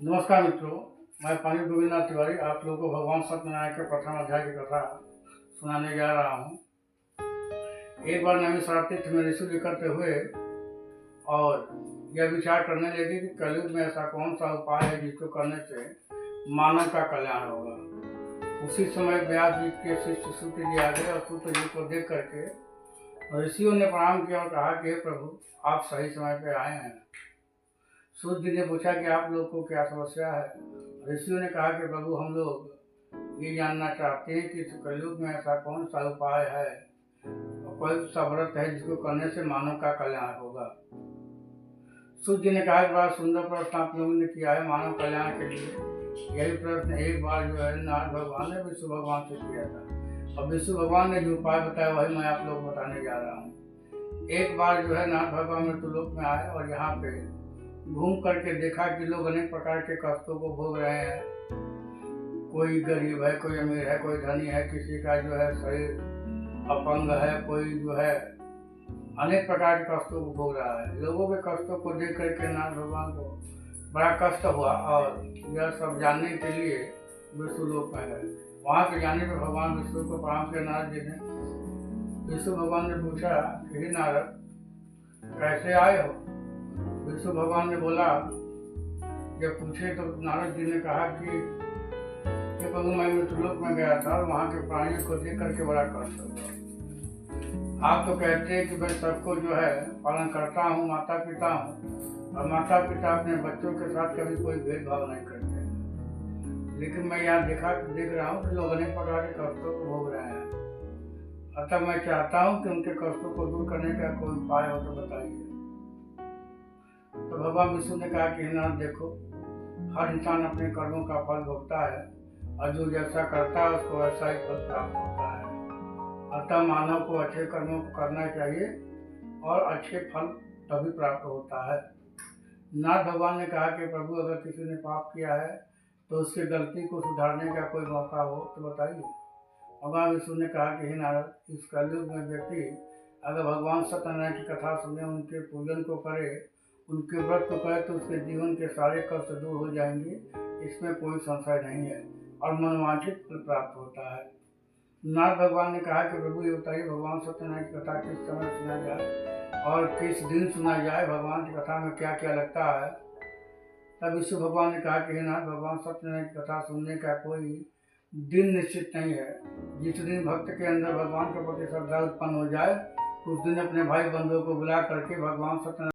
नमस्कार मित्रों, मैं पंडित गोविंदनाथ तिवारी आप लोगों को भगवान सत्यनारायण के प्रथम अध्याय की कथा सुनाने जा रहा हूँ। एक बार नैमिषारण्य तीर्थ में ऋषि इकट्ठे हुए और यह विचार करने लगे कि कलयुग में ऐसा कौन सा उपाय है जिसको करने से मानव का कल्याण होगा। उसी समय व्यास जी के शिष्य सूत जी आ गए और सूत जी को देख करके ऋषियों ने प्रणाम किया और कहा कि हे प्रभु, आप सही समय पे आए हैं। सूत जी ने पूछा कि आप लोग को क्या समस्या है। ऋषियों ने कहा कि प्रभु, हम लोग ये जानना चाहते हैं कि इस कलयुग में ऐसा कौन सा उपाय है और कोई सा व्रत है जिसको करने से मानव का कल्याण होगा। सूत जी ने कहा कि बड़ा सुंदर प्रश्न आप लोगों ने किया है मानव कल्याण के लिए। यही प्रश्न एक बार जो है नारद भगवान ने विष्णु भगवान से किया था और विष्णु भगवान ने जो उपाय बताया वही मैं आप लोग को बताने जा रहा हूँ। एक बार जो है नारद भगवान मृत्युलोक में आए और यहाँ पे घूम करके देखा कि लोग अनेक प्रकार के कष्टों को भोग रहे हैं। कोई गरीब है, कोई अमीर है, कोई धनी है, किसी का जो है शरीर अपंग है, कोई जो है अनेक प्रकार के कष्टों को भोग रहा है। लोगों के कष्टों को देख करके नारद भगवान को बड़ा कष्ट हुआ और यह सब जानने के लिए विष्णु लोक में गए। वहाँ के जाने पर भगवान विष्णु को प्रणाम किया नारद जी ने। विष्णु भगवान ने पूछा कि हे नारद, कैसे आए हो? विष्णु भगवान ने बोला, जब पूछे तो नारद जी ने कहा कि प्रभु, मैं मृत्युलोक में गया था और वहाँ के प्राणियों को देख करके बड़ा कष्ट हुआ। आप तो कहते हैं कि मैं सबको जो है पालन करता हूँ, माता पिता हूँ, और माता पिता अपने बच्चों के साथ कभी कोई भेदभाव नहीं करते हैं। लेकिन मैं यहाँ देख रहा हूँ कि लोग अनेक प्रकार के कष्टों को भोग रहे हैं। अतः मैं चाहता हूँ कि उनके कष्टों को दूर करने का कोई उपाय हो तो बताइए। तो भगवान विष्णु ने कहा कि नारद, देखो, हर इंसान अपने कर्मों का फल भोगता है और जो जैसा करता है उसको वैसा ही फल प्राप्त होता है। अतः मानव को अच्छे कर्मों को करना चाहिए और अच्छे फल तभी प्राप्त होता है। नारद भगवान ने कहा कि प्रभु, अगर किसी ने पाप किया है तो उसकी गलती को सुधारने का कोई मौका हो तो बताइए। भगवान विष्णु ने कहा कि हे नारद, इस कलयुग में व्यक्ति अगर भगवान सत्यनारायण की कथा सुने, उनके पूजन को करे, उनके व्रत को करे तो उसके जीवन के सारे कष्ट दूर हो जाएंगे, इसमें कोई संशय नहीं है और मनोवांछित फल प्राप्त होता है। नारद भगवान ने कहा कि प्रभु, ये बताइए, भगवान सत्यनारायण की कथा किस समय सुना जाए और किस दिन सुना जाए? भगवान की कथा में क्या क्या लगता है? तब विष्णु भगवान ने कहा कि नारद, भगवान सत्यनारायण की कथा सुनने का कोई दिन निश्चित नहीं है। जिस दिन भक्त के अंदर भगवान के प्रति श्रद्धा उत्पन्न हो जाए उस दिन अपने भाई बंधुओं को बुला करके भगवान सत्यनारायण